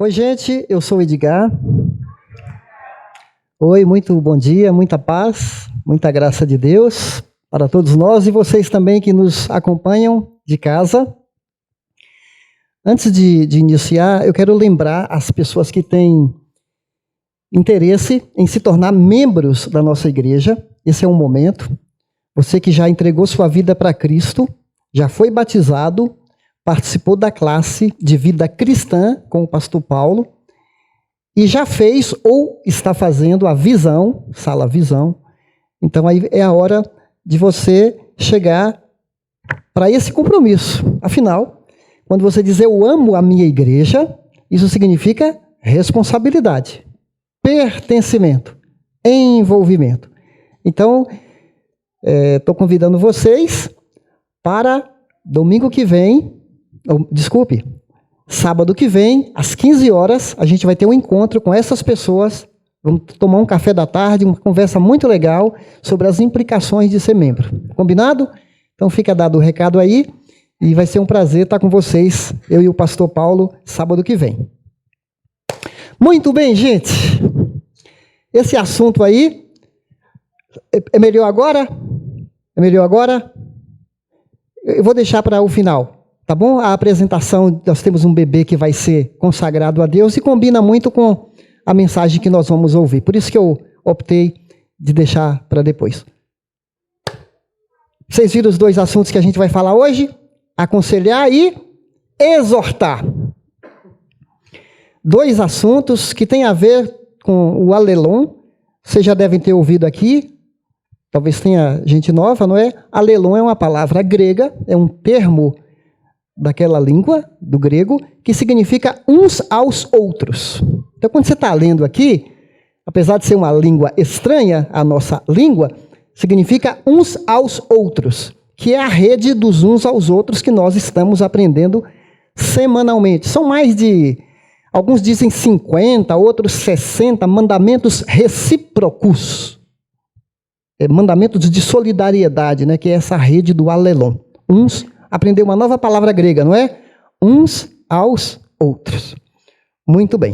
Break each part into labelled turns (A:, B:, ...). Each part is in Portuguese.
A: Oi, gente, eu sou o Edgar. Oi, muito bom dia, muita paz, muita graça de Deus para todos nós e vocês também que nos acompanham de casa. Antes de iniciar, eu quero lembrar as pessoas que têm interesse em se tornar membros da nossa igreja. Esse é um momento. Você que já entregou sua vida para Cristo, já foi batizado, participou da classe de vida cristã com o pastor Paulo e já fez ou está fazendo a visão, sala visão. Então aí é a hora de você chegar para esse compromisso. Afinal, quando você diz eu amo a minha igreja, isso significa responsabilidade, pertencimento, envolvimento. Então, estou convidando vocês para domingo que vem, sábado que vem, às 15 horas, a gente vai ter um encontro com essas pessoas. Vamos tomar um café da tarde, uma conversa muito legal sobre as implicações de ser membro. Combinado? Então fica dado o recado aí e vai ser um prazer estar com vocês, eu e o pastor Paulo, sábado que vem. Muito bem, gente. Esse assunto aí, é melhor agora? É melhor agora? Eu vou deixar para o final. Tá bom? A apresentação, nós temos um bebê que vai ser consagrado a Deus e combina muito com a mensagem que nós vamos ouvir. Por isso que eu optei de deixar para depois. Vocês viram os dois assuntos que a gente vai falar hoje? Aconselhar e exortar. Dois assuntos que têm a ver com o alelon. Vocês já devem ter ouvido aqui. Talvez tenha gente nova, não é? Alelon é uma palavra grega, é um termo daquela língua, do grego, que significa uns aos outros. Então, quando você está lendo aqui, apesar de ser uma língua estranha, a nossa língua, significa uns aos outros, que é a rede dos uns aos outros que nós estamos aprendendo semanalmente. São mais de, alguns dizem 50, outros 60 mandamentos recíprocos. Mandamentos de solidariedade, né, que é essa rede do alelon. Aprender uma nova palavra grega, não é? Uns aos outros. Muito bem.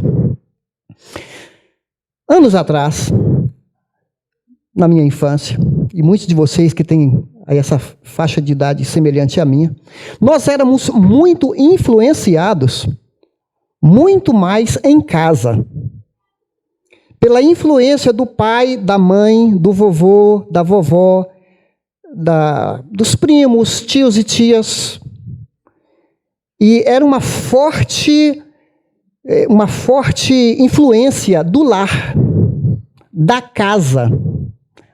A: Anos atrás, na minha infância, e muitos de vocês que têm aí essa faixa de idade semelhante à minha, nós éramos muito influenciados, muito mais em casa, pela influência do pai, da mãe, do vovô, da vovó, dos primos, tios e tias. E era uma forte influência do lar, da casa,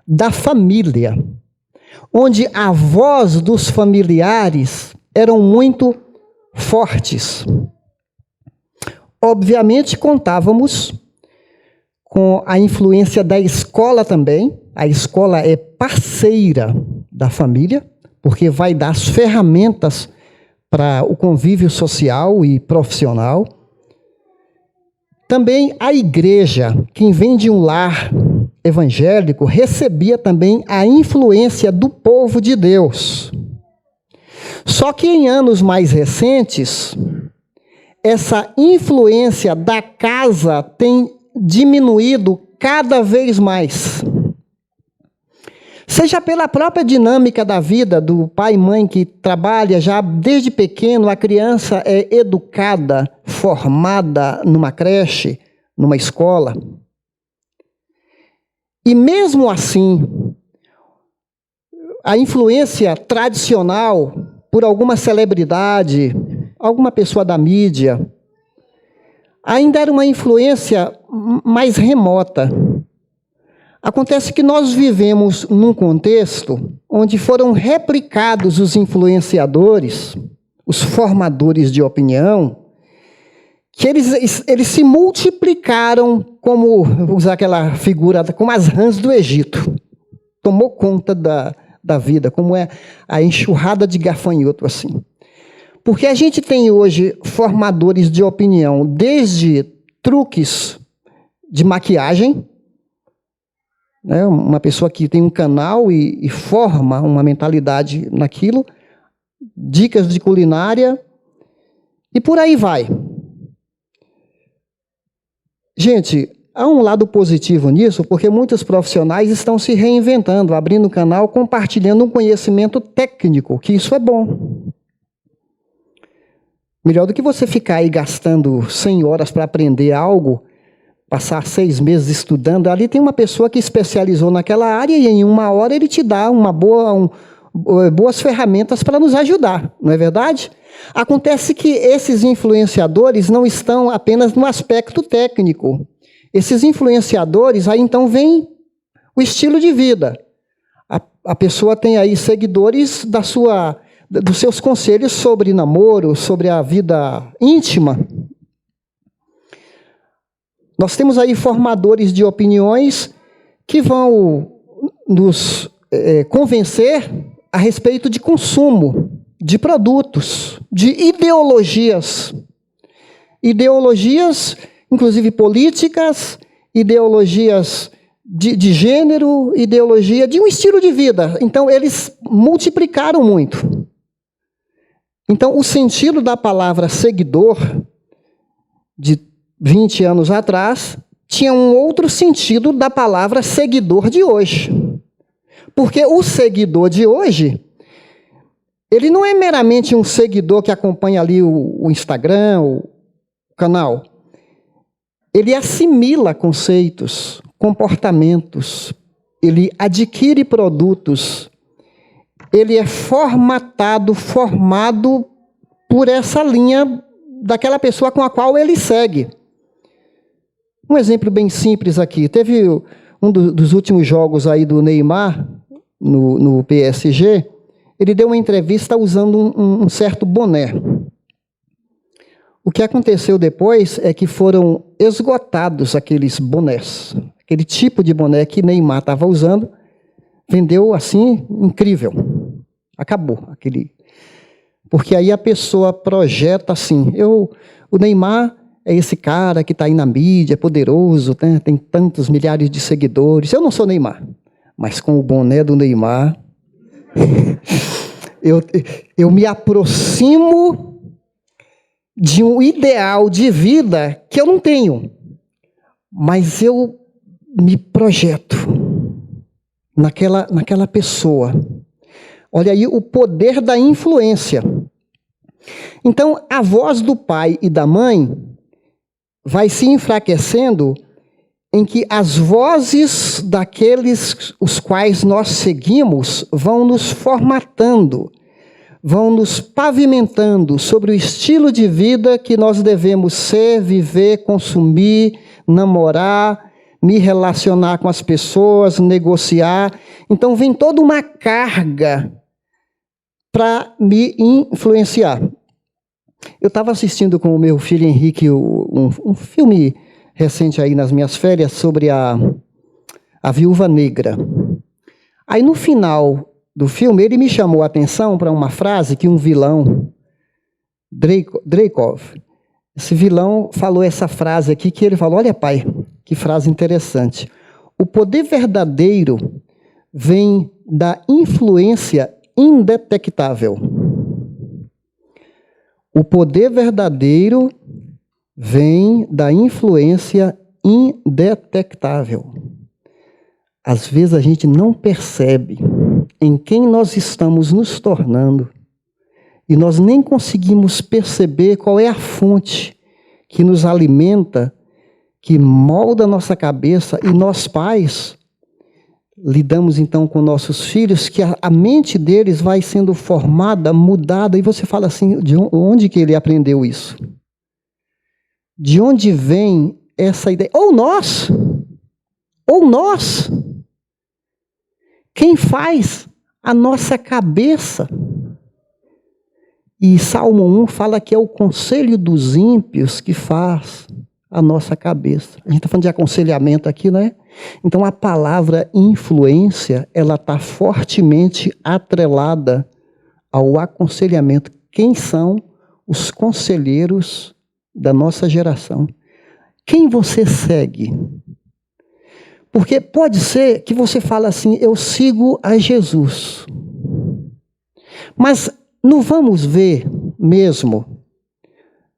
A: da família, onde a voz dos familiares eram muito fortes. Obviamente, contávamos com a influência da escola também. A escola é parceira da família, porque vai dar as ferramentas para o convívio social e profissional. Também a igreja, quem vem de um lar evangélico, recebia também a influência do povo de Deus. Só que em anos mais recentes, essa influência da casa tem diminuído cada vez mais. Seja pela própria dinâmica da vida do pai e mãe que trabalha já desde pequeno, a criança é educada, formada numa creche, numa escola. E mesmo assim, a influência tradicional por alguma celebridade, alguma pessoa da mídia, ainda era uma influência mais remota. Acontece que nós vivemos num contexto onde foram replicados os influenciadores, os formadores de opinião, que eles se multiplicaram como, vou usar aquela figura, como as rãs do Egito. Tomou conta da vida, como é a enxurrada de gafanhoto assim. Porque a gente tem hoje formadores de opinião, desde truques de maquiagem, né, uma pessoa que tem um canal e forma uma mentalidade naquilo, dicas de culinária, e por aí vai. Gente, há um lado positivo nisso, porque muitos profissionais estão se reinventando, abrindo canal, compartilhando um conhecimento técnico, que isso é bom. Melhor do que você ficar aí gastando 100 horas para aprender algo, passar 6 meses estudando. Ali tem uma pessoa que especializou naquela área e em 1 hora ele te dá boas ferramentas para nos ajudar, não é verdade? Acontece que esses influenciadores não estão apenas no aspecto técnico. Esses influenciadores, aí então vem o estilo de vida. A pessoa tem aí seguidores dos seus conselhos sobre namoro, sobre a vida íntima. Nós temos aí formadores de opiniões que vão nos convencer a respeito de consumo, de produtos, de ideologias. Ideologias, inclusive políticas, ideologias de gênero, ideologia de um estilo de vida. Então, eles multiplicaram muito. Então, o sentido da palavra seguidor, de 20 anos atrás, tinha um outro sentido da palavra seguidor de hoje. Porque o seguidor de hoje, ele não é meramente um seguidor que acompanha ali o Instagram, o canal. Ele assimila conceitos, comportamentos, ele adquire produtos, ele é formado por essa linha daquela pessoa com a qual ele segue. Um exemplo bem simples aqui. Teve um dos últimos jogos aí do Neymar, no PSG, ele deu uma entrevista usando um certo boné. O que aconteceu depois é que foram esgotados aqueles bonés. Aquele tipo de boné que Neymar estava usando, vendeu assim, incrível. Acabou aquele. Porque aí a pessoa projeta assim, o Neymar é esse cara que está aí na mídia, é poderoso, né? Tem tantos milhares de seguidores. Eu não sou Neymar, mas com o boné do Neymar, eu me aproximo de um ideal de vida que eu não tenho, mas eu me projeto naquela pessoa. Olha aí o poder da influência. Então, a voz do pai e da mãe vai se enfraquecendo em que as vozes daqueles os quais nós seguimos vão nos formatando, vão nos pavimentando sobre o estilo de vida que nós devemos ser, viver, consumir, namorar, me relacionar com as pessoas, negociar. Então, vem toda uma carga para me influenciar. Eu estava assistindo com o meu filho Henrique um filme recente aí nas minhas férias sobre a Viúva Negra. Aí no final do filme ele me chamou a atenção para uma frase que um vilão, Dreykov, esse vilão falou essa frase aqui que ele falou, olha pai, que frase interessante. O poder verdadeiro vem da influência indetectável. O poder verdadeiro vem da influência indetectável. Às vezes a gente não percebe em quem nós estamos nos tornando e nós nem conseguimos perceber qual é a fonte que nos alimenta, que molda a nossa cabeça, e nós pais lidamos então com nossos filhos, que a mente deles vai sendo formada, mudada, e você fala assim, de onde que ele aprendeu isso? De onde vem essa ideia? Ou nós, quem faz a nossa cabeça? E Salmo 1 fala que é o conselho dos ímpios que faz a nossa cabeça. A gente está falando de aconselhamento aqui, né? Então, a palavra influência, ela está fortemente atrelada ao aconselhamento. Quem são os conselheiros da nossa geração? Quem você segue? Porque pode ser que você fale assim, eu sigo a Jesus. Mas não vamos ver mesmo.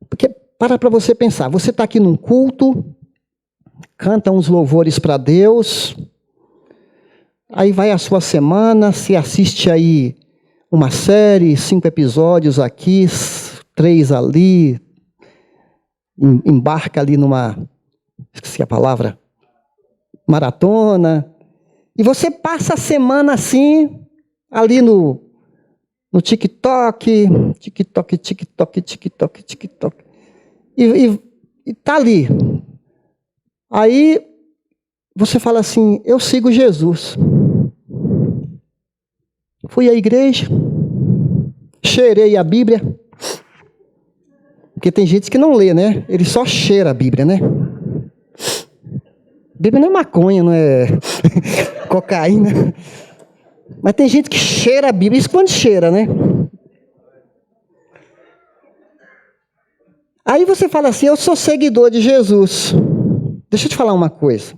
A: Porque para você pensar, você está aqui num culto, canta uns louvores para Deus, aí vai a sua semana, se assiste aí uma série, 5 episódios aqui, 3 ali, embarca ali numa, esqueci a palavra, maratona, e você passa a semana assim, ali no TikTok, e tá ali. Aí você fala assim, eu sigo Jesus. Fui à igreja, cheirei a Bíblia, porque tem gente que não lê, né? Ele só cheira a Bíblia, né? Bíblia não é maconha, não é cocaína. Mas tem gente que cheira a Bíblia, isso quando cheira, né? Aí você fala assim, eu sou seguidor de Jesus. Deixa eu te falar uma coisa.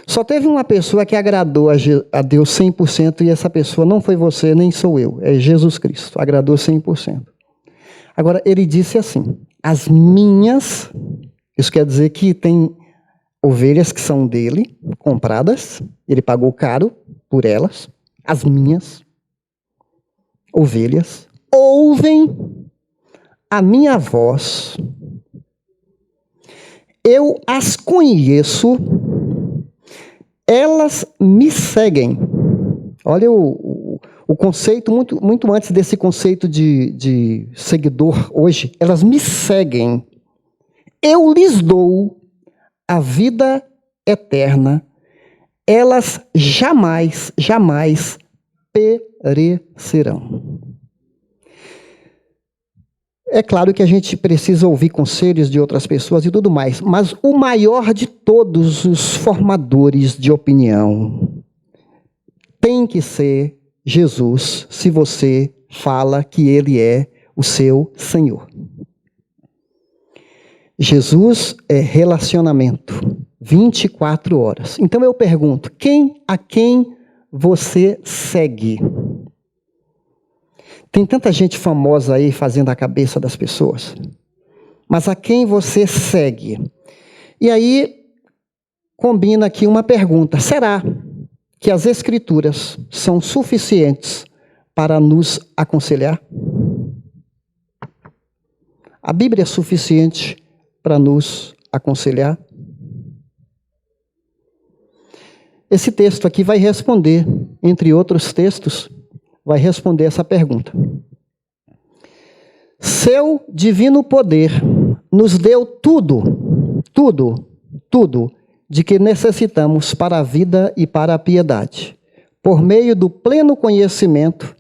A: Só teve uma pessoa que agradou a Deus 100% e essa pessoa não foi você, nem sou eu. É Jesus Cristo, agradou 100%. Agora, ele disse assim, as minhas, isso quer dizer que tem ovelhas que são dele, compradas, ele pagou caro por elas, as minhas ovelhas, ouvem a minha voz, eu as conheço, elas me seguem. Olha o conceito, muito antes desse conceito de seguidor hoje, elas me seguem. Eu lhes dou a vida eterna, elas jamais perecerão. É claro que a gente precisa ouvir conselhos de outras pessoas e tudo mais, mas o maior de todos os formadores de opinião tem que ser Jesus, se você fala que Ele é o seu Senhor. Jesus é relacionamento, 24 horas. Então eu pergunto, a quem você segue? Tem tanta gente famosa aí fazendo a cabeça das pessoas. Mas a quem você segue? E aí, combina aqui uma pergunta. Será que as Escrituras são suficientes para nos aconselhar? A Bíblia é suficiente para nos aconselhar? Esse texto aqui vai responder, entre outros textos, vai responder essa pergunta. Seu divino poder nos deu tudo de que necessitamos para a vida e para a piedade, por meio do pleno conhecimento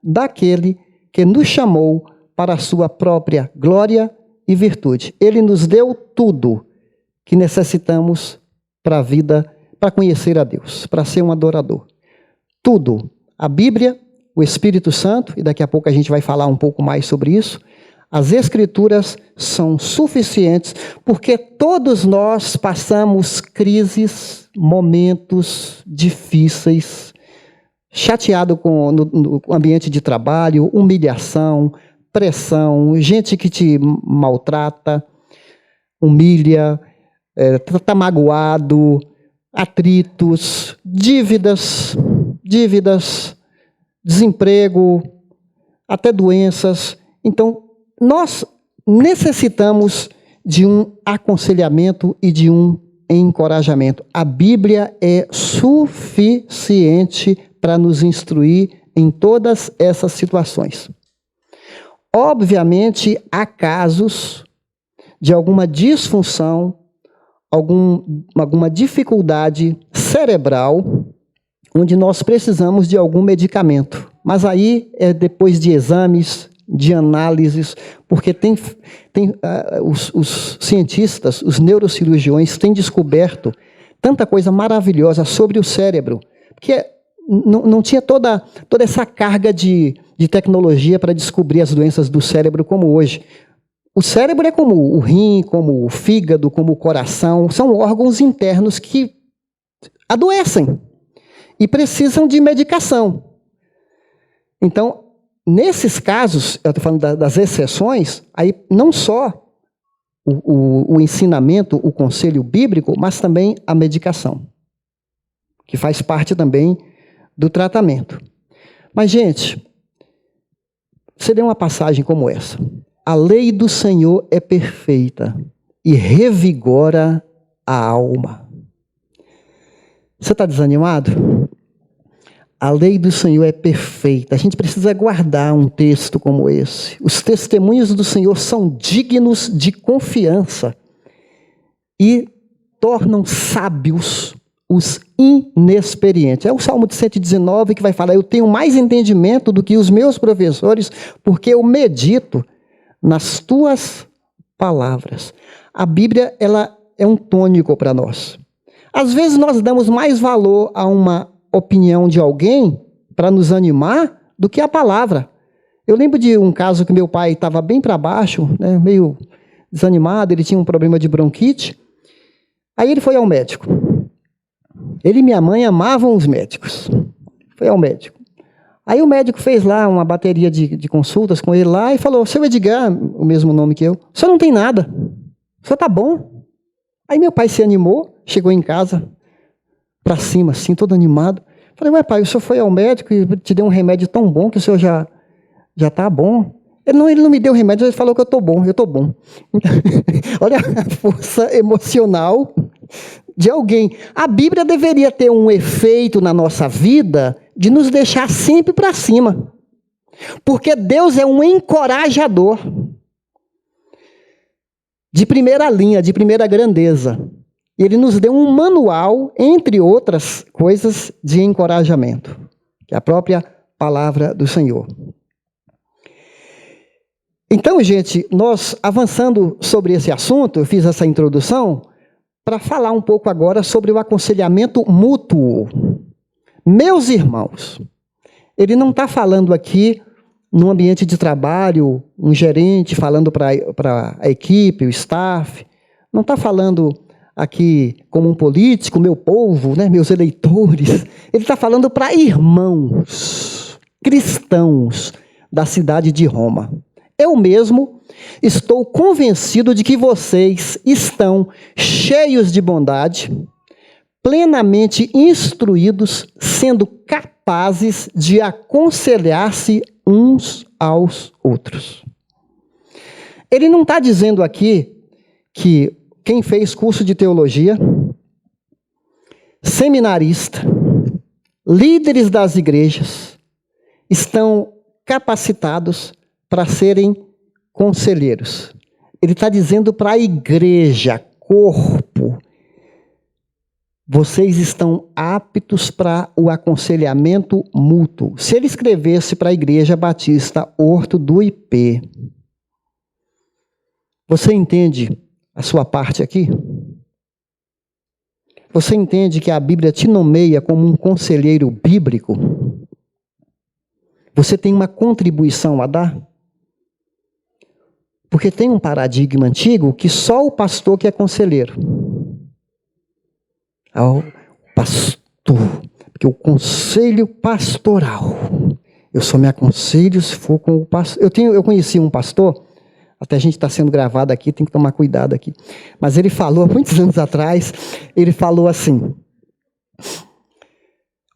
A: daquele que nos chamou para a sua própria glória e virtude. Ele nos deu tudo que necessitamos para a vida, para conhecer a Deus, para ser um adorador. Tudo. A Bíblia, o Espírito Santo, e daqui a pouco a gente vai falar um pouco mais sobre isso, as Escrituras são suficientes porque todos nós passamos crises, momentos difíceis, chateado com no ambiente de trabalho, humilhação, pressão, gente que te maltrata, humilha, está magoado, atritos, dívidas, desemprego, até doenças. Então, nós necessitamos de um aconselhamento e de um encorajamento. A Bíblia é suficiente para nos instruir em todas essas situações. Obviamente, há casos de alguma disfunção, alguma dificuldade cerebral, onde nós precisamos de algum medicamento. Mas aí é depois de exames, de análises, porque os cientistas, os neurocirurgiões têm descoberto tanta coisa maravilhosa sobre o cérebro, porque não tinha toda essa carga de tecnologia para descobrir as doenças do cérebro como hoje. O cérebro é como o rim, como o fígado, como o coração, são órgãos internos que adoecem e precisam de medicação. Então, nesses casos, eu estou falando das exceções, aí não só o ensinamento, o conselho bíblico, mas também a medicação, que faz parte também do tratamento. Mas, gente, você lê uma passagem como essa: a lei do Senhor é perfeita e revigora a alma. Você está desanimado? A lei do Senhor é perfeita. A gente precisa guardar um texto como esse. Os testemunhos do Senhor são dignos de confiança e tornam sábios os inexperientes. É o Salmo de 119 que vai falar: eu tenho mais entendimento do que os meus professores, porque eu medito nas tuas palavras. A Bíblia, ela é um tônico para nós. Às vezes nós damos mais valor a uma opinião de alguém para nos animar do que a palavra. Eu lembro de um caso que meu pai estava bem para baixo, né, meio desanimado, ele tinha um problema de bronquite. Aí ele foi ao médico. Ele e minha mãe amavam os médicos. Foi ao médico. Aí o médico fez lá uma bateria de consultas com ele lá e falou: seu Edgar, o mesmo nome que eu, o senhor não tem nada, o senhor está bom. Aí meu pai se animou, chegou em casa, para cima assim, todo animado. Falei: ué pai, o senhor foi ao médico e te deu um remédio tão bom que o senhor já está bom? Ele não me deu remédio, ele falou que eu estou bom, eu estou bom. Olha a força emocional de alguém. A Bíblia deveria ter um efeito na nossa vida de nos deixar sempre para cima. Porque Deus é um encorajador de primeira linha, de primeira grandeza. E Ele nos deu um manual, entre outras coisas, de encorajamento, que é a própria palavra do Senhor. Então, gente, nós avançando sobre esse assunto, eu fiz essa introdução para falar um pouco agora sobre o aconselhamento mútuo. Meus irmãos, ele não está falando aqui no ambiente de trabalho, um gerente falando para a equipe, o staff, não está falando aqui como um político, meu povo, né, meus eleitores. Ele está falando para irmãos cristãos da cidade de Roma. Eu mesmo estou convencido de que vocês estão cheios de bondade, plenamente instruídos, sendo capazes de aconselhar-se uns aos outros. Ele não está dizendo aqui que quem fez curso de teologia, seminarista, líderes das igrejas, estão capacitados para serem conselheiros. Ele está dizendo para a igreja, corpo, vocês estão aptos para o aconselhamento mútuo. Se ele escrevesse para a Igreja Batista Horto do IP, você entende a sua parte aqui? Você entende que a Bíblia te nomeia como um conselheiro bíblico? Você tem uma contribuição a dar? Porque tem um paradigma antigo que só o pastor que é conselheiro. Ao pastor, porque o conselho pastoral, eu só me aconselho se for com o pastor. Eu conheci um pastor, até a gente está sendo gravado aqui, tem que tomar cuidado aqui, mas ele falou, há muitos anos atrás, ele falou assim: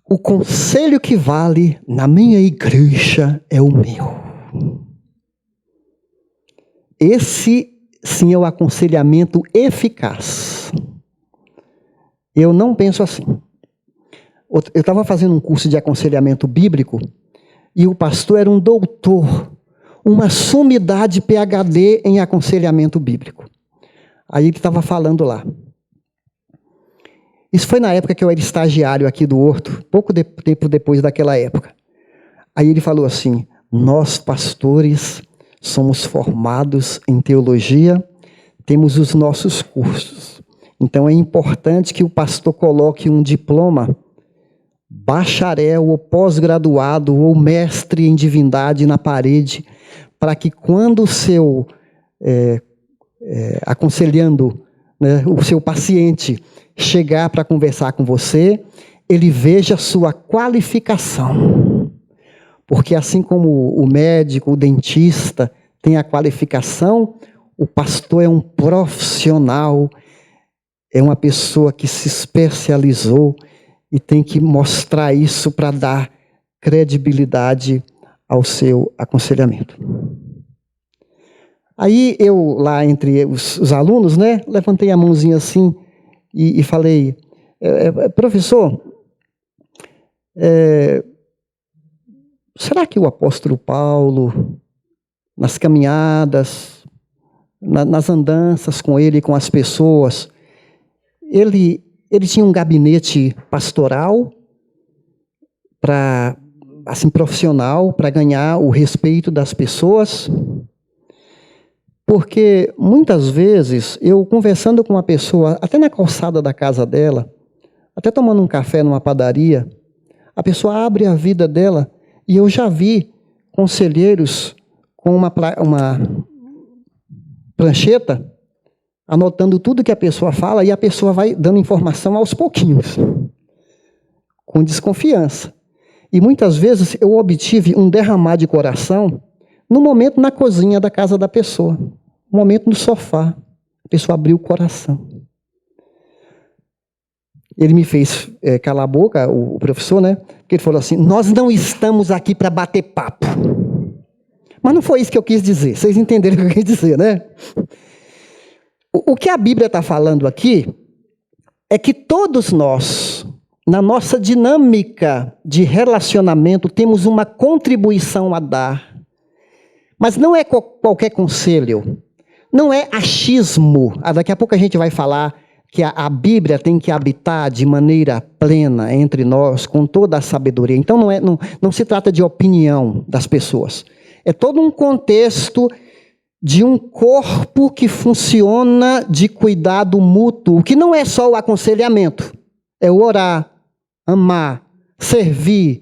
A: o conselho que vale na minha igreja é o meu. Esse sim é o aconselhamento eficaz. Eu não penso assim. Eu estava fazendo um curso de aconselhamento bíblico e o pastor era um doutor, uma sumidade PhD em aconselhamento bíblico. Aí ele estava falando lá. Isso foi na época que eu era estagiário aqui do Horto, pouco tempo depois daquela época. Aí ele falou assim: nós pastores somos formados em teologia, temos os nossos cursos. Então é importante que o pastor coloque um diploma, bacharel ou pós-graduado ou mestre em divindade na parede, para que quando o seu, aconselhando, né, o seu paciente chegar para conversar com você, ele veja a sua qualificação. Porque assim como o médico, o dentista tem a qualificação, O pastor é um profissional, é uma pessoa que se especializou e tem que mostrar isso para dar credibilidade ao seu aconselhamento. Aí eu, lá entre os alunos, né, levantei a mãozinha assim e falei, professor, será que o apóstolo Paulo, nas caminhadas, nas andanças com ele e com as pessoas, ele tinha um gabinete pastoral assim, profissional, para ganhar o respeito das pessoas? Porque muitas vezes, eu conversando com uma pessoa, até na calçada da casa dela, até tomando um café numa padaria, a pessoa abre a vida dela, e eu já vi conselheiros com uma prancheta, anotando tudo que a pessoa fala, e a pessoa vai dando informação aos pouquinhos, com desconfiança. E muitas vezes eu obtive um derramar de coração no momento na cozinha da casa da pessoa, no momento no sofá, a pessoa abriu o coração. Ele me fez calar a boca, o professor, né? Porque ele falou assim, nós não estamos aqui para bater papo. Mas não foi isso que eu quis dizer, vocês entenderam o que eu quis dizer, né? O que a Bíblia está falando aqui é que todos nós, na nossa dinâmica de relacionamento, temos uma contribuição a dar. Mas não é qualquer conselho, não é achismo. Daqui a pouco a gente vai falar que a Bíblia tem que habitar de maneira plena entre nós, com toda a sabedoria. Então não se trata de opinião das pessoas. É todo um contexto de um corpo que funciona de cuidado mútuo, que não é só o aconselhamento, é o orar, amar, servir,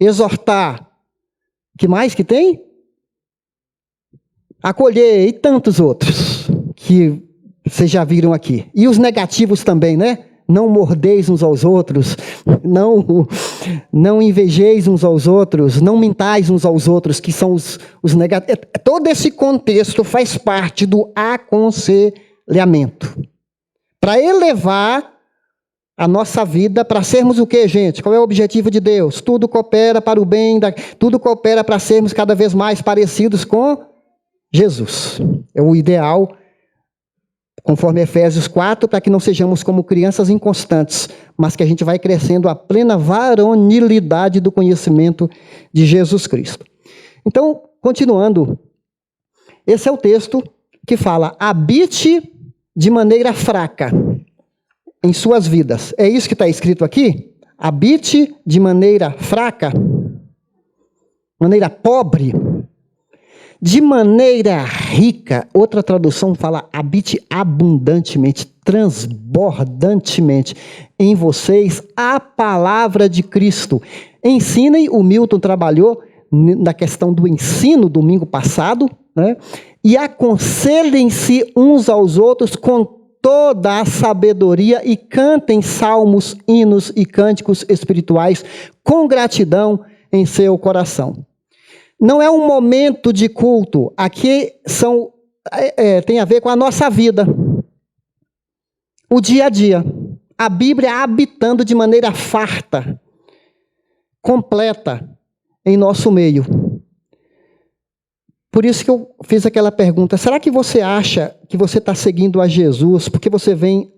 A: exortar. Que mais que tem? Acolher e tantos outros que vocês já viram aqui. E os negativos também, né? Não mordeis uns aos outros, não invejeis uns aos outros, não mintais uns aos outros, que são os negativos. Todo esse contexto faz parte do aconselhamento. Para elevar a nossa vida, para sermos o quê, gente? Qual é o objetivo de Deus? Tudo coopera para o bem, tudo coopera para sermos cada vez mais parecidos com Jesus. É o ideal, conforme Efésios 4, para que não sejamos como crianças inconstantes, mas que a gente vai crescendo a plena varonilidade do conhecimento de Jesus Cristo. Então, continuando, esse é o texto que fala, habite de maneira fraca em suas vidas. É isso que está escrito aqui? Habite de maneira fraca, maneira pobre, de maneira rica. Outra tradução fala, habite abundantemente, transbordantemente em vocês a palavra de Cristo. Ensinem, o Milton trabalhou na questão do ensino domingo passado, né? E aconselhem-se uns aos outros com toda a sabedoria e cantem salmos, hinos e cânticos espirituais com gratidão em seu coração. Não é um momento de culto, aqui tem a ver com a nossa vida, o dia a dia. A Bíblia habitando de maneira farta, completa em nosso meio. Por isso que eu fiz aquela pergunta, será que você acha que você está seguindo a Jesus porque você vem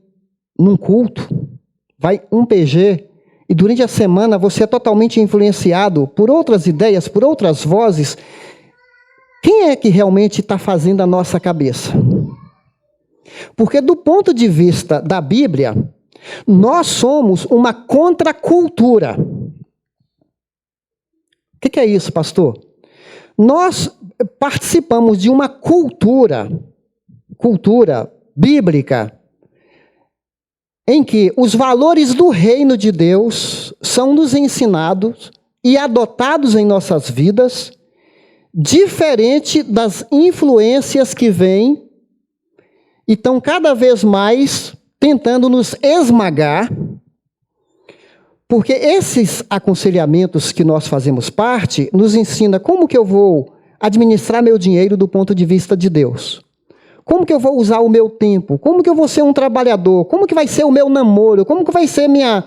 A: num culto, vai um PG, e durante a semana você é totalmente influenciado por outras ideias, por outras vozes? Quem é que realmente está fazendo a nossa cabeça? Porque do ponto de vista da Bíblia, nós somos uma contracultura. O que é isso, pastor? Nós participamos de uma cultura bíblica, em que os valores do reino de Deus são nos ensinados e adotados em nossas vidas, diferente das influências que vêm e estão cada vez mais tentando nos esmagar, porque esses aconselhamentos que nós fazemos parte nos ensina como que eu vou administrar meu dinheiro do ponto de vista de Deus. Como que eu vou usar o meu tempo? Como que eu vou ser um trabalhador? Como que vai ser o meu namoro? Como que vai ser minha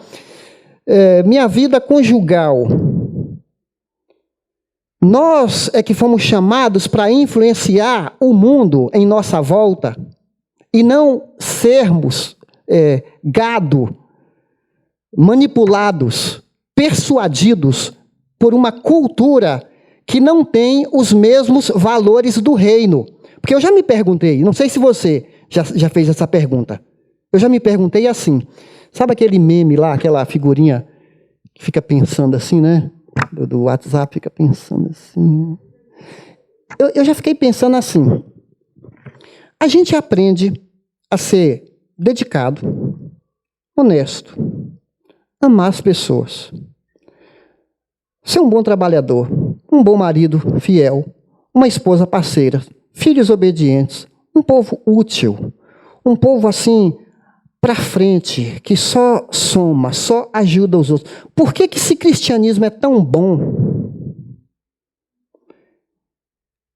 A: vida conjugal? Nós é que fomos chamados para influenciar o mundo em nossa volta e não sermos gado, manipulados, persuadidos por uma cultura que não tem os mesmos valores do reino. Porque eu já me perguntei, não sei se você já fez essa pergunta, eu já me perguntei assim, sabe aquele meme lá, aquela figurinha que fica pensando assim, né? Do WhatsApp, fica pensando assim. Eu já fiquei pensando assim, a gente aprende a ser dedicado, honesto, amar as pessoas, ser um bom trabalhador, um bom marido fiel, uma esposa parceira, filhos obedientes, um povo útil, um povo assim para frente, que só soma, só ajuda os outros. Por que esse cristianismo é tão bom?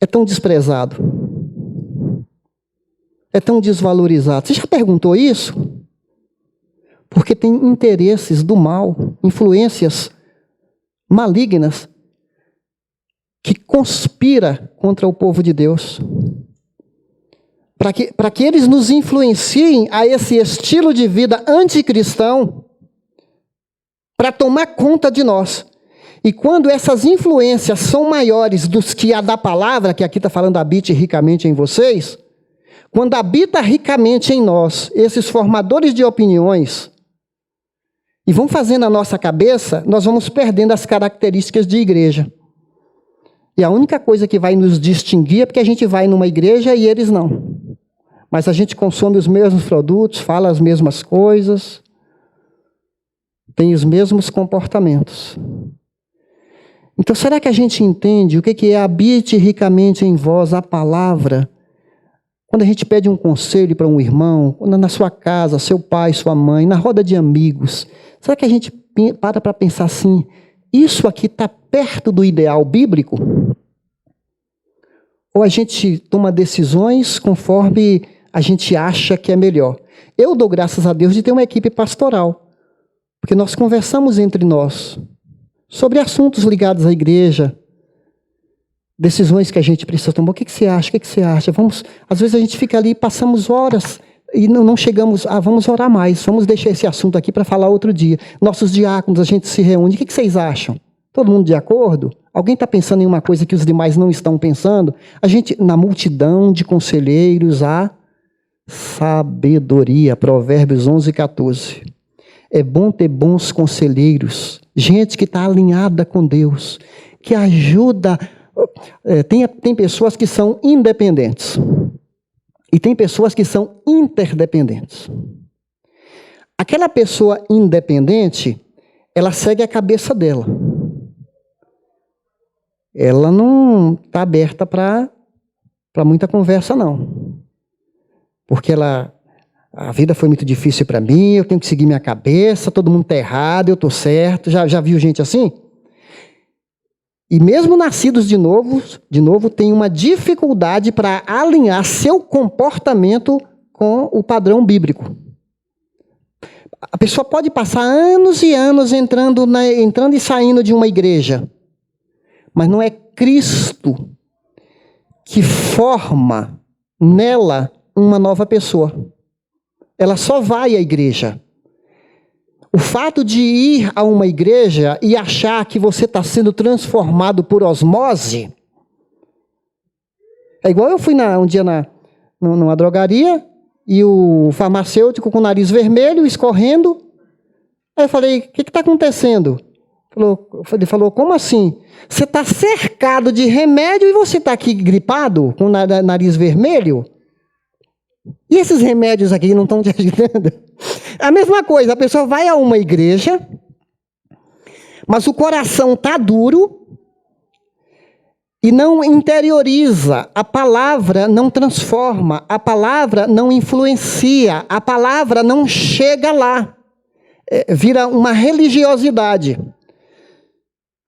A: É tão desprezado? É tão desvalorizado? Você já perguntou isso? Porque tem interesses do mal, influências malignas que conspira contra o povo de Deus. Para que eles nos influenciem a esse estilo de vida anticristão, para tomar conta de nós. E quando essas influências são maiores dos que a da palavra, que aqui está falando habite ricamente em vocês, quando habita ricamente em nós, esses formadores de opiniões, e vão fazendo a nossa cabeça, nós vamos perdendo as características de igreja. E a única coisa que vai nos distinguir é porque a gente vai numa igreja e eles não. Mas a gente consome os mesmos produtos, fala as mesmas coisas, tem os mesmos comportamentos. Então, será que a gente entende o que é habite ricamente em vós a palavra? Quando a gente pede um conselho para um irmão, na sua casa, seu pai, sua mãe, na roda de amigos, será que a gente para pensar assim, isso aqui está perto do ideal bíblico? Ou a gente toma decisões conforme a gente acha que é melhor? Eu dou graças a Deus de ter uma equipe pastoral, porque nós conversamos entre nós sobre assuntos ligados à igreja, decisões que a gente precisa tomar. O que você acha? O que você acha? Às vezes a gente fica ali, passamos horas e não chegamos, vamos orar mais, vamos deixar esse assunto aqui para falar outro dia. Nossos diáconos, a gente se reúne, o que vocês acham? Todo mundo de acordo? Alguém está pensando em uma coisa que os demais não estão pensando? A gente, na multidão de conselheiros, há sabedoria, Provérbios 11, 14. É bom ter bons conselheiros, gente que está alinhada com Deus, que ajuda. Tem pessoas que são independentes e tem pessoas que são interdependentes. Aquela pessoa independente, ela segue a cabeça dela. Ela não está aberta para muita conversa, não. Porque a vida foi muito difícil para mim, eu tenho que seguir minha cabeça, todo mundo está errado, eu estou certo. Já viu gente assim? E mesmo nascidos de novo, tem uma dificuldade para alinhar seu comportamento com o padrão bíblico. A pessoa pode passar anos e anos entrando e saindo de uma igreja, mas não é Cristo que forma nela uma nova pessoa. Ela só vai à igreja. O fato de ir a uma igreja e achar que você está sendo transformado por osmose, é igual eu fui um dia numa drogaria e o farmacêutico com o nariz vermelho, escorrendo. Aí eu falei, o que está acontecendo? Ele falou, como assim? Você está cercado de remédio e você está aqui gripado, com o nariz vermelho? E esses remédios aqui não estão te ajudando? A mesma coisa, a pessoa vai a uma igreja, mas o coração está duro e não interioriza. A palavra não transforma, a palavra não influencia, a palavra não chega lá. Vira uma religiosidade.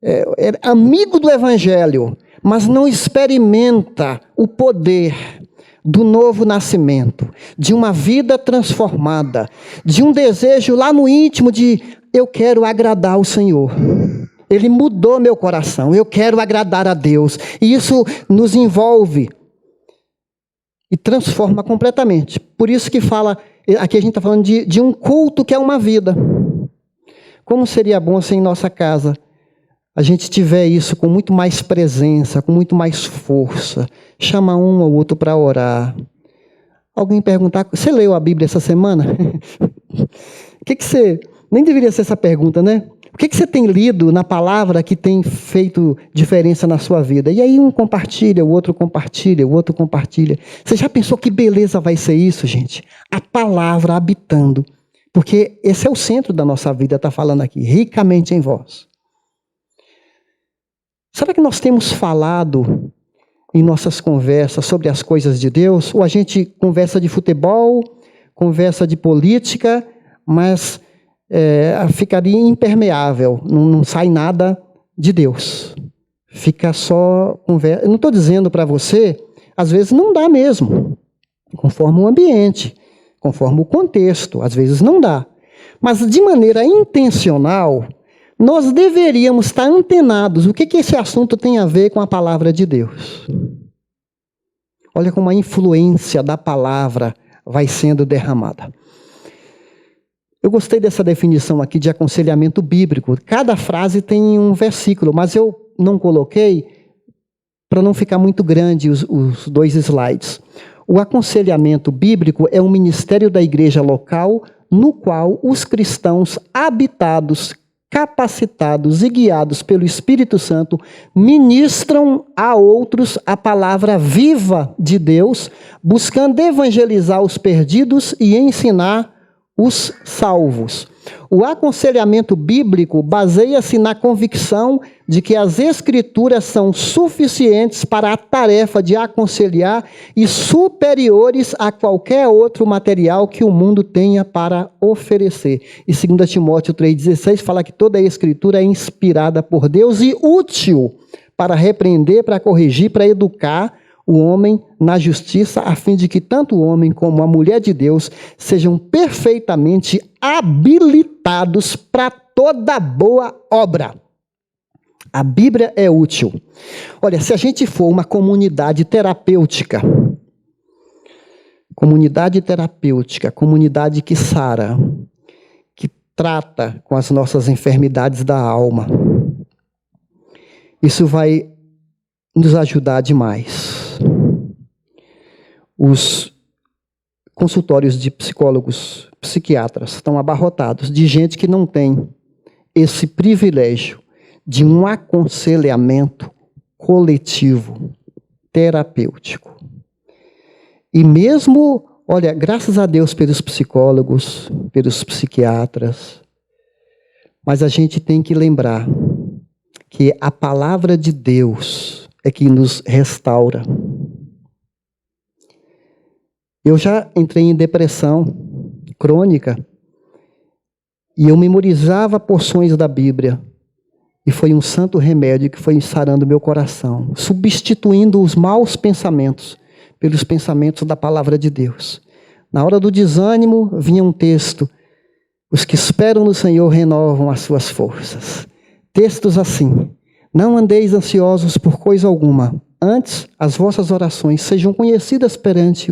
A: É amigo do evangelho, mas não experimenta o poder. do novo nascimento, de uma vida transformada, de um desejo lá no íntimo de eu quero agradar o Senhor. Ele mudou meu coração, eu quero agradar a Deus. E isso nos envolve e transforma completamente. Por isso que fala, aqui a gente está falando de um culto que é uma vida. Como seria bom se em nossa casa a gente tiver isso com muito mais presença, com muito mais força. Chama um ou outro para orar. Alguém perguntar, você leu a Bíblia essa semana? O que você... Nem deveria ser essa pergunta, né? O que você tem lido na palavra que tem feito diferença na sua vida? E aí um compartilha, o outro compartilha, o outro compartilha. Você já pensou que beleza vai ser isso, gente? A palavra habitando. Porque esse é o centro da nossa vida, está falando aqui, ricamente em vós. Será que nós temos falado em nossas conversas sobre as coisas de Deus? Ou a gente conversa de futebol, conversa de política, mas ficaria impermeável, não sai nada de Deus. Fica só conversa. Eu não estou dizendo para você, às vezes não dá mesmo, conforme o ambiente, conforme o contexto, às vezes não dá. Mas de maneira intencional, nós deveríamos estar antenados. O que esse assunto tem a ver com a palavra de Deus? Olha como a influência da palavra vai sendo derramada. Eu gostei dessa definição aqui de aconselhamento bíblico. Cada frase tem um versículo, mas eu não coloquei para não ficar muito grande os 2 slides. O aconselhamento bíblico é um ministério da igreja local no qual os cristãos habitados, capacitados e guiados pelo Espírito Santo ministram a outros a palavra viva de Deus, buscando evangelizar os perdidos e ensinar os salvos. O aconselhamento bíblico baseia-se na convicção de que as Escrituras são suficientes para a tarefa de aconselhar e superiores a qualquer outro material que o mundo tenha para oferecer. E 2 Timóteo 3,16 fala que toda a Escritura é inspirada por Deus e útil para repreender, para corrigir, para educar o homem na justiça, a fim de que tanto o homem como a mulher de Deus sejam perfeitamente habilitados para toda boa obra. A Bíblia é útil. Olha, se a gente for uma comunidade terapêutica, comunidade que sara, que trata com as nossas enfermidades da alma, isso vai nos ajudar demais. Os consultórios de psicólogos, psiquiatras estão abarrotados de gente que não tem esse privilégio de um aconselhamento coletivo, terapêutico. E mesmo, olha, graças a Deus pelos psicólogos, pelos psiquiatras, mas a gente tem que lembrar que a palavra de Deus é que nos restaura. Eu já entrei em depressão crônica e eu memorizava porções da Bíblia. E foi um santo remédio que foi sarando meu coração, substituindo os maus pensamentos pelos pensamentos da palavra de Deus. Na hora do desânimo, vinha um texto: os que esperam no Senhor renovam as suas forças. Textos assim: não andeis ansiosos por coisa alguma, antes as vossas orações sejam conhecidas perante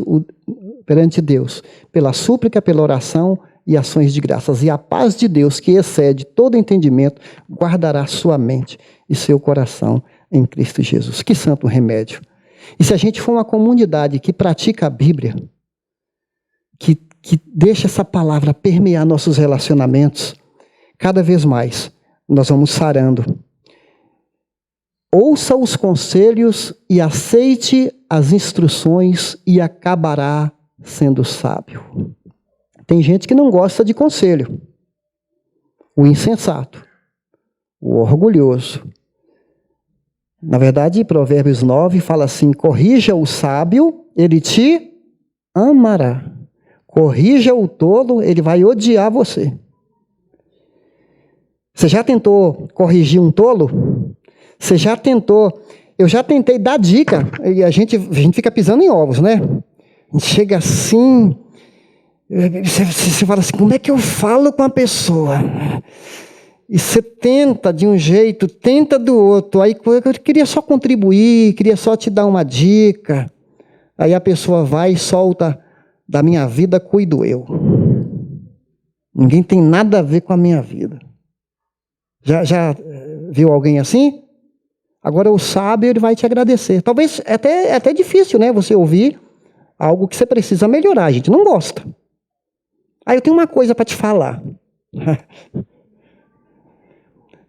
A: Deus, pela súplica, pela oração e ações de graças. E a paz de Deus, que excede todo entendimento, guardará sua mente e seu coração em Cristo Jesus. Que santo remédio! E se a gente for uma comunidade que pratica a Bíblia, que deixa essa palavra permear nossos relacionamentos, cada vez mais nós vamos sarando. Ouça os conselhos e aceite as instruções e acabará sendo sábio. Tem gente que não gosta de conselho. O insensato, o orgulhoso. Na verdade, Provérbios 9 fala assim: corrija o sábio, ele te amará. Corrija o tolo, ele vai odiar você. Você já tentou corrigir um tolo? Você já tentou? Eu já tentei dar dica, e a gente fica pisando em ovos, né? Chega assim, você fala assim, como é que eu falo com a pessoa? E você tenta de um jeito, tenta do outro. Aí eu queria só contribuir, queria só te dar uma dica. Aí a pessoa vai e solta, da minha vida cuido eu. Ninguém tem nada a ver com a minha vida. Já viu alguém assim? Agora o sábio, ele vai te agradecer. Talvez é até difícil, né? Você ouvir algo que você precisa melhorar. A gente não gosta. Aí eu tenho uma coisa para te falar.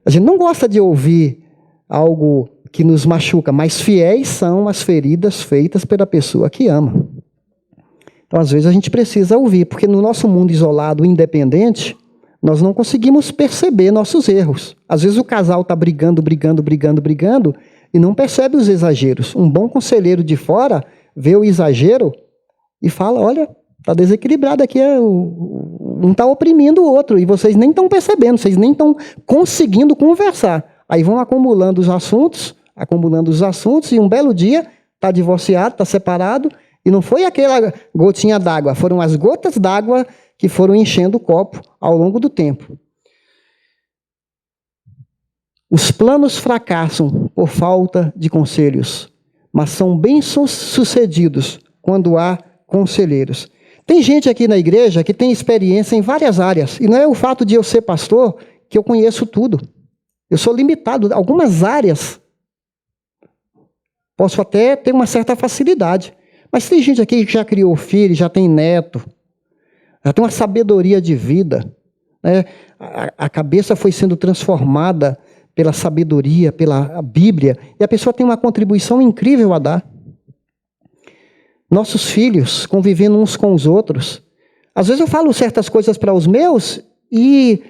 A: A gente não gosta de ouvir algo que nos machuca, mas fiéis são as feridas feitas pela pessoa que ama. Então, às vezes, a gente precisa ouvir, porque no nosso mundo isolado, independente, nós não conseguimos perceber nossos erros. Às vezes o casal está brigando, e não percebe os exageros. Um bom conselheiro de fora vê o exagero e fala, olha, está desequilibrado aqui, um está oprimindo o outro, e vocês nem estão percebendo, vocês nem estão conseguindo conversar. Aí vão acumulando os assuntos, e um belo dia está divorciado, está separado, e não foi aquela gotinha d'água, foram as gotas d'água que foram enchendo o copo ao longo do tempo. Os planos fracassam por falta de conselhos, mas são bem-sucedidos quando há conselheiros. Tem gente aqui na igreja que tem experiência em várias áreas, e não é o fato de eu ser pastor que eu conheço tudo. Eu sou limitado. Algumas áreas posso até ter uma certa facilidade, mas tem gente aqui que já criou filho, já tem neto, já tem uma sabedoria de vida, né? A cabeça foi sendo transformada pela sabedoria, pela Bíblia, e a pessoa tem uma contribuição incrível a dar. Nossos filhos convivendo uns com os outros. Às vezes eu falo certas coisas para os meus e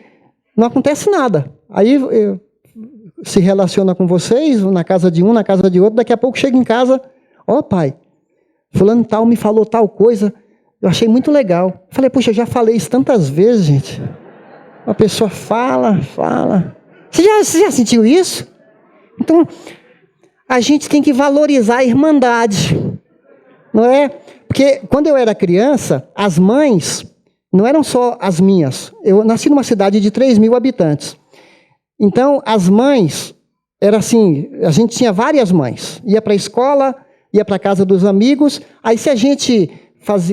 A: não acontece nada. Aí se relaciona com vocês, na casa de um, na casa de outro, daqui a pouco chega em casa, ó pai, fulano tal me falou tal coisa, eu achei muito legal. Falei, puxa, eu já falei isso tantas vezes, gente. Uma pessoa fala. Você já sentiu isso? Então, a gente tem que valorizar a irmandade, não é? Porque quando eu era criança, as mães não eram só as minhas. Eu nasci numa cidade de 3.000 habitantes. Então, as mães, era assim, a gente tinha várias mães. Ia para a escola, ia para a casa dos amigos. Aí, se a gente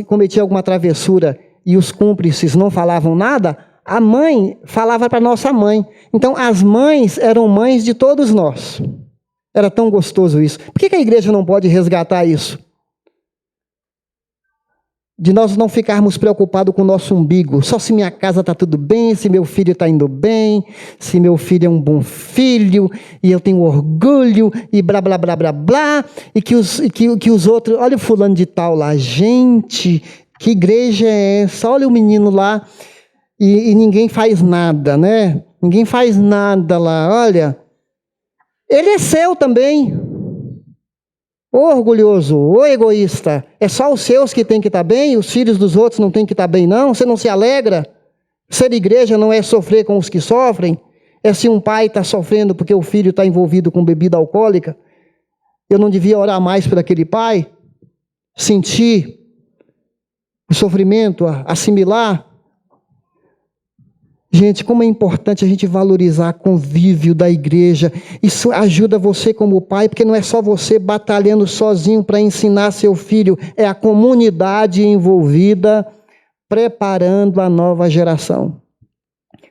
A: cometia alguma travessura e os cúmplices não falavam nada, a mãe falava para a nossa mãe. Então, as mães eram mães de todos nós. Era tão gostoso isso. Por que a igreja não pode resgatar isso? De nós não ficarmos preocupados com o nosso umbigo. Só se minha casa está tudo bem, se meu filho está indo bem, se meu filho é um bom filho, e eu tenho orgulho, e blá, blá, blá, blá, blá, e que os outros... Olha o fulano de tal lá. Gente, que igreja é essa? Olha o menino lá, e ninguém faz nada, né? Ninguém faz nada lá. Olha, ele é seu também. Ô orgulhoso, ô egoísta, é só os seus que tem que estar bem, os filhos dos outros não tem que estar bem, não? Você não se alegra? Ser igreja não é sofrer com os que sofrem? É se um pai está sofrendo porque o filho está envolvido com bebida alcoólica? Eu não devia orar mais por aquele pai? Sentir o sofrimento, assimilar? Gente, como é importante a gente valorizar o convívio da igreja. Isso ajuda você como pai, porque não é só você batalhando sozinho para ensinar seu filho, é a comunidade envolvida, preparando a nova geração.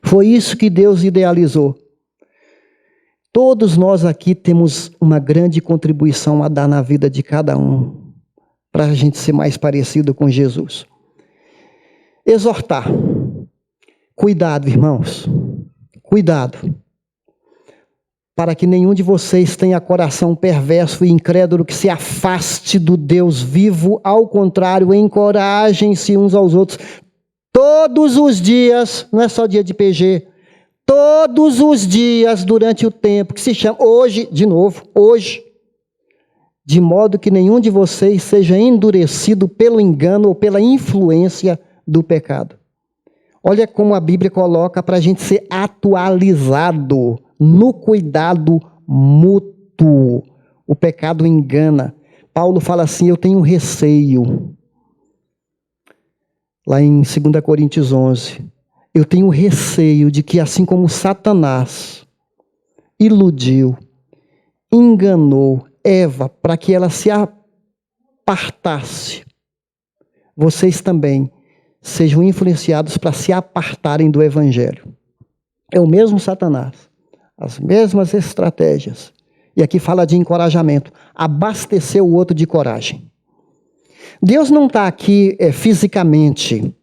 A: Foi isso que Deus idealizou. Todos nós aqui temos uma grande contribuição a dar na vida de cada um, para a gente ser mais parecido com Jesus. Exortar. Cuidado, irmãos, cuidado, para que nenhum de vocês tenha coração perverso e incrédulo que se afaste do Deus vivo, ao contrário, encorajem-se uns aos outros, todos os dias, não é só dia de PG, todos os dias durante o tempo, que se chama hoje, de novo, hoje, de modo que nenhum de vocês seja endurecido pelo engano ou pela influência do pecado. Olha como a Bíblia coloca para a gente ser atualizado no cuidado mútuo. O pecado engana. Paulo fala assim, eu tenho receio. lá em 2 Coríntios 11. Eu tenho receio de que, assim como Satanás iludiu, enganou Eva para que ela se apartasse, vocês também sejam influenciados para se apartarem do Evangelho. É o mesmo Satanás, as mesmas estratégias. E aqui fala de encorajamento, abastecer o outro de coragem. Deus não está aqui fisicamente,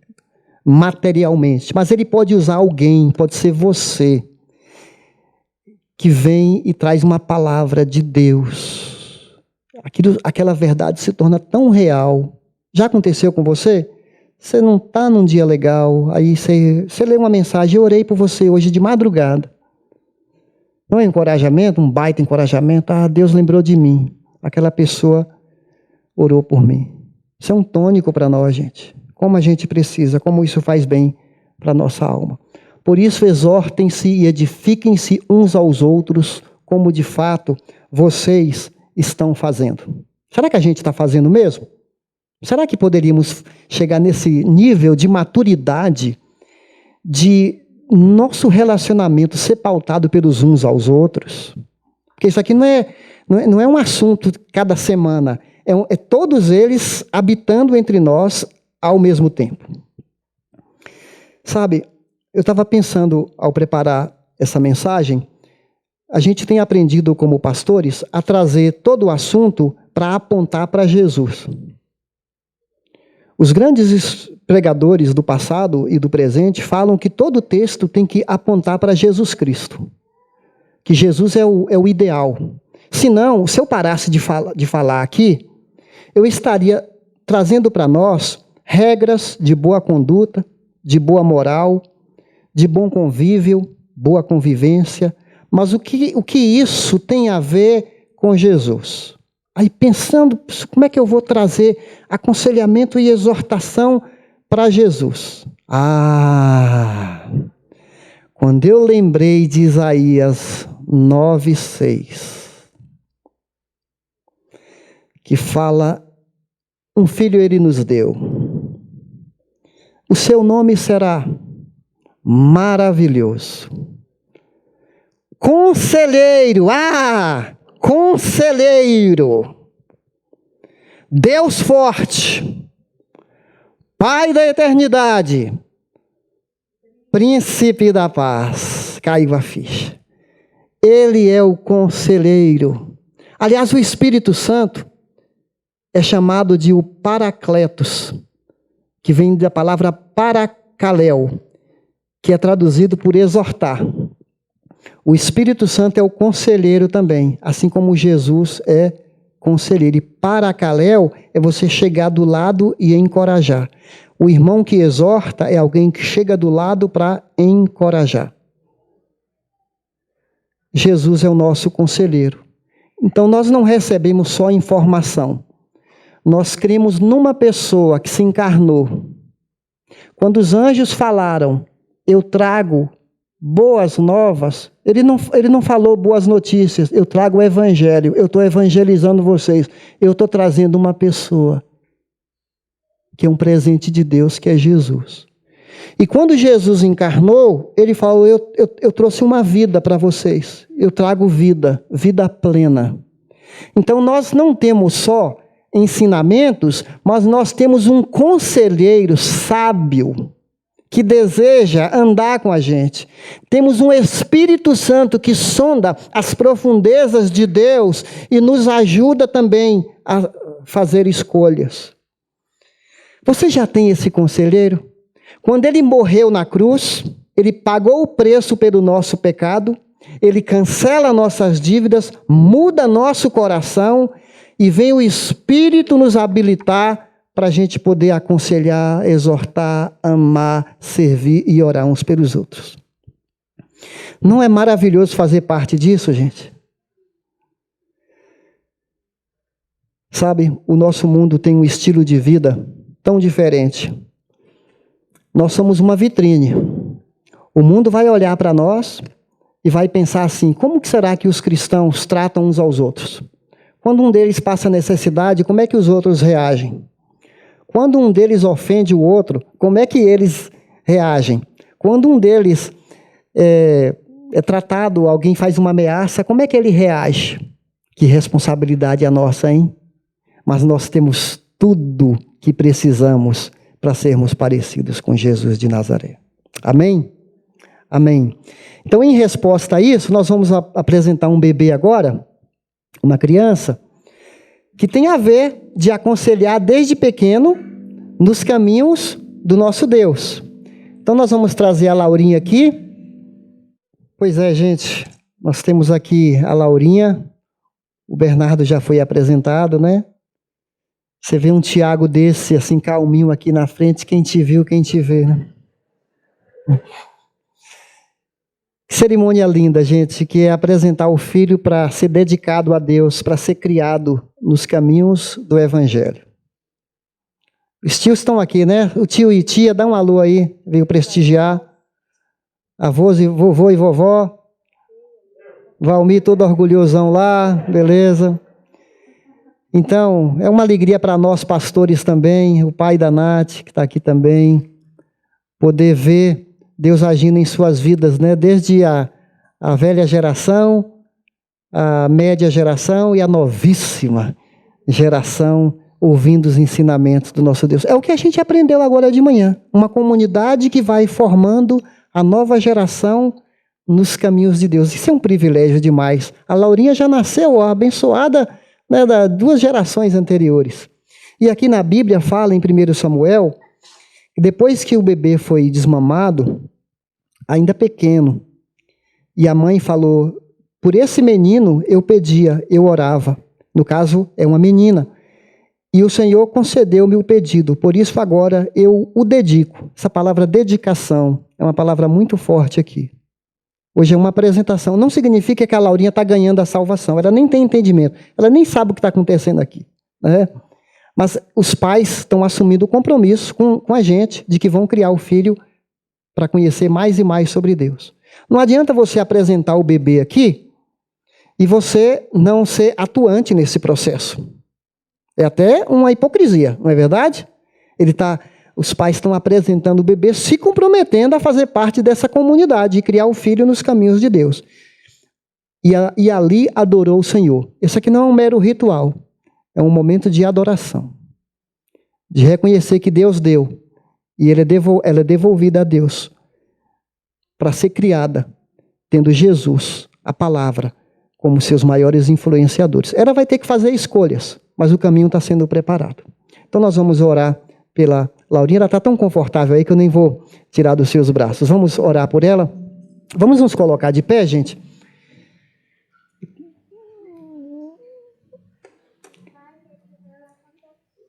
A: materialmente, mas Ele pode usar alguém, pode ser você, que vem e traz uma palavra de Deus. Aquela verdade se torna tão real. Já aconteceu com você? Você não está num dia legal, aí você lê uma mensagem, eu orei por você hoje de madrugada. Não é encorajamento, um baita encorajamento, Deus lembrou de mim, aquela pessoa orou por mim. Isso é um tônico para nós, gente. Como a gente precisa, como isso faz bem para a nossa alma. Por isso, exortem-se e edifiquem-se uns aos outros, como de fato vocês estão fazendo. Será que a gente está fazendo mesmo? Será que poderíamos chegar nesse nível de maturidade, de nosso relacionamento ser pautado pelos uns aos outros? Porque isso aqui não é um assunto cada semana, é todos eles habitando entre nós ao mesmo tempo. Sabe, eu estava pensando ao preparar essa mensagem, a gente tem aprendido como pastores a trazer todo o assunto para apontar para Jesus. Os grandes pregadores do passado e do presente falam que todo texto tem que apontar para Jesus Cristo. Que Jesus é o ideal. Senão, se eu parasse de falar aqui, eu estaria trazendo para nós regras de boa conduta, de boa moral, de bom convívio, boa convivência. Mas o que isso tem a ver com Jesus? Aí pensando, como é que eu vou trazer aconselhamento e exortação para Jesus? Quando eu lembrei de Isaías 9:6, que fala, um filho ele nos deu. O seu nome será maravilhoso. Conselheiro, Conselheiro, Deus forte, Pai da eternidade, Príncipe da paz. Caiu a ficha. Ele é o Conselheiro. Aliás, o Espírito Santo é chamado de o Paracletos, que vem da palavra paracaléu, que é traduzido por exortar. O Espírito Santo é o conselheiro também, assim como Jesus é conselheiro. E paracaléu é você chegar do lado e encorajar. O irmão que exorta é alguém que chega do lado para encorajar. Jesus é o nosso conselheiro. Então nós não recebemos só informação. Nós cremos numa pessoa que se encarnou. Quando os anjos falaram, eu trago boas novas, ele não falou boas notícias, eu trago o evangelho, eu estou evangelizando vocês, eu estou trazendo uma pessoa, que é um presente de Deus, que é Jesus. E quando Jesus encarnou, ele falou, eu trouxe uma vida para vocês, eu trago vida plena. Então nós não temos só ensinamentos, mas nós temos um conselheiro sábio, que deseja andar com a gente. Temos um Espírito Santo que sonda as profundezas de Deus e nos ajuda também a fazer escolhas. Você já tem esse conselheiro? Quando ele morreu na cruz, ele pagou o preço pelo nosso pecado, ele cancela nossas dívidas, muda nosso coração e vem o Espírito nos habilitar para a gente poder aconselhar, exortar, amar, servir e orar uns pelos outros. Não é maravilhoso fazer parte disso, gente? Sabe, o nosso mundo tem um estilo de vida tão diferente. Nós somos uma vitrine. O mundo vai olhar para nós e vai pensar assim, como que será que os cristãos tratam uns aos outros? Quando um deles passa necessidade, como é que os outros reagem? Quando um deles ofende o outro, como é que eles reagem? Quando um deles é tratado, alguém faz uma ameaça, como é que ele reage? Que responsabilidade é nossa, hein? Mas nós temos tudo que precisamos para sermos parecidos com Jesus de Nazaré. Amém? Amém. Então, em resposta a isso, nós vamos apresentar um bebê agora, uma criança, que tem a ver de aconselhar desde pequeno nos caminhos do nosso Deus. Então, nós vamos trazer a Laurinha aqui. Pois é, gente, nós temos aqui a Laurinha. O Bernardo já foi apresentado, né? Você vê um Tiago desse, assim, calminho aqui na frente, quem te viu, quem te vê, né? Cerimônia linda, gente, que é apresentar o filho para ser dedicado a Deus, para ser criado nos caminhos do Evangelho. Os tios estão aqui, né? O tio e tia, dá um alô aí, veio prestigiar. Avós e vovô e vovó. Valmir todo orgulhosão lá, beleza. Então, é uma alegria para nós pastores também, o pai da Nath, que está aqui também, poder ver Deus agindo em suas vidas, né? Desde a velha geração, a média geração e a novíssima geração, ouvindo os ensinamentos do nosso Deus. É o que a gente aprendeu agora de manhã. Uma comunidade que vai formando a nova geração nos caminhos de Deus. Isso é um privilégio demais. A Laurinha já nasceu abençoada, né, das 2 gerações anteriores. E aqui na Bíblia fala em 1 Samuel, que depois que o bebê foi desmamado, ainda pequeno, e a mãe falou, por esse menino eu pedia, eu orava. No caso, é uma menina. E o Senhor concedeu-me o pedido, por isso agora eu o dedico. Essa palavra dedicação é uma palavra muito forte aqui. Hoje é uma apresentação. Não significa que a Laurinha está ganhando a salvação. Ela nem tem entendimento. Ela nem sabe o que está acontecendo aqui, né? Mas os pais estão assumindo o compromisso com a gente de que vão criar o filho para conhecer mais e mais sobre Deus. Não adianta você apresentar o bebê aqui e você não ser atuante nesse processo. É até uma hipocrisia, não é verdade? Os pais estão apresentando o bebê, se comprometendo a fazer parte dessa comunidade e criar o filho nos caminhos de Deus. E ali adorou o Senhor. Isso aqui não é um mero ritual, é um momento de adoração, de reconhecer que Deus deu e ela é devolvida a Deus para ser criada, tendo Jesus, a palavra, como seus maiores influenciadores. Ela vai ter que fazer escolhas, mas o caminho está sendo preparado. Então nós vamos orar pela Laurinha. Ela está tão confortável aí que eu nem vou tirar dos seus braços. Vamos orar por ela? Vamos nos colocar de pé, gente?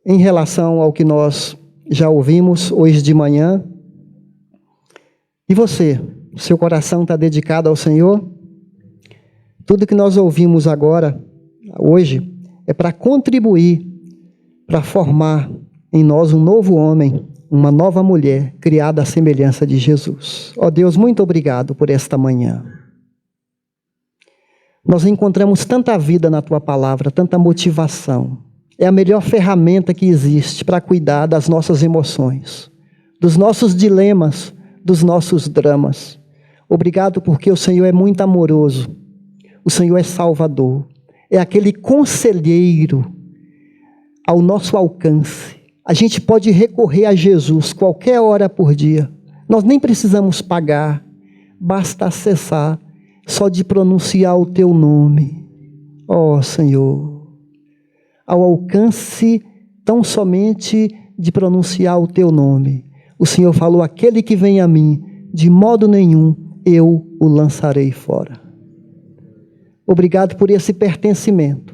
A: Em relação ao que nós já ouvimos hoje de manhã, e você? Seu coração está dedicado ao Senhor? Tudo que nós ouvimos agora, hoje, é para contribuir, para formar em nós um novo homem, uma nova mulher, criada à semelhança de Jesus. Ó Deus, muito obrigado por esta manhã. Nós encontramos tanta vida na Tua palavra, tanta motivação. É a melhor ferramenta que existe para cuidar das nossas emoções, dos nossos dilemas, dos nossos dramas. Obrigado porque o Senhor é muito amoroso. O Senhor é Salvador. É aquele conselheiro ao nosso alcance. A gente pode recorrer a Jesus qualquer hora por dia. Nós nem precisamos pagar. Basta acessar, só de pronunciar o Teu nome. Ó Senhor, ao alcance tão somente de pronunciar o Teu nome. O Senhor falou, aquele que vem a mim, de modo nenhum eu o lançarei fora. Obrigado por esse pertencimento.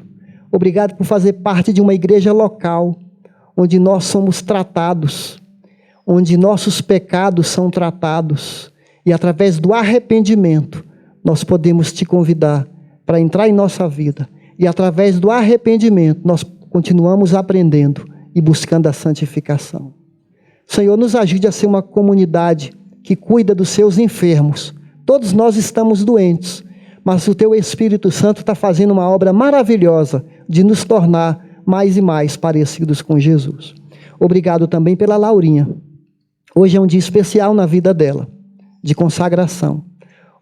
A: Obrigado por fazer parte de uma igreja local, onde nós somos tratados, onde nossos pecados são tratados, e através do arrependimento, nós podemos Te convidar para entrar em nossa vida, e através do arrependimento, nós continuamos aprendendo e buscando a santificação. Senhor, nos ajude a ser uma comunidade que cuida dos Seus enfermos. Todos nós estamos doentes, mas o Teu Espírito Santo está fazendo uma obra maravilhosa de nos tornar mais e mais parecidos com Jesus. Obrigado também pela Laurinha. Hoje é um dia especial na vida dela, de consagração.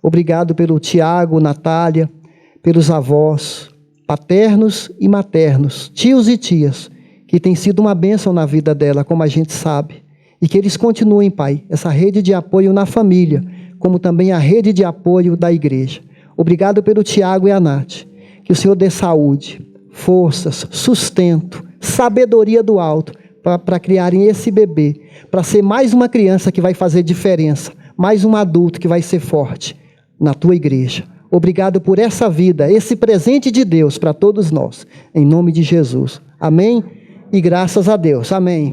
A: Obrigado pelo Tiago, Natália, pelos avós, paternos e maternos, tios e tias, que tem sido uma bênção na vida dela, como a gente sabe. E que eles continuem, Pai, essa rede de apoio na família, como também a rede de apoio da igreja. Obrigado pelo Tiago e a Nath. Que o Senhor dê saúde, forças, sustento, sabedoria do alto, para criarem esse bebê, para ser mais uma criança que vai fazer diferença, mais um adulto que vai ser forte na tua igreja. Obrigado por essa vida, esse presente de Deus para todos nós, em nome de Jesus. Amém? E graças a Deus. Amém.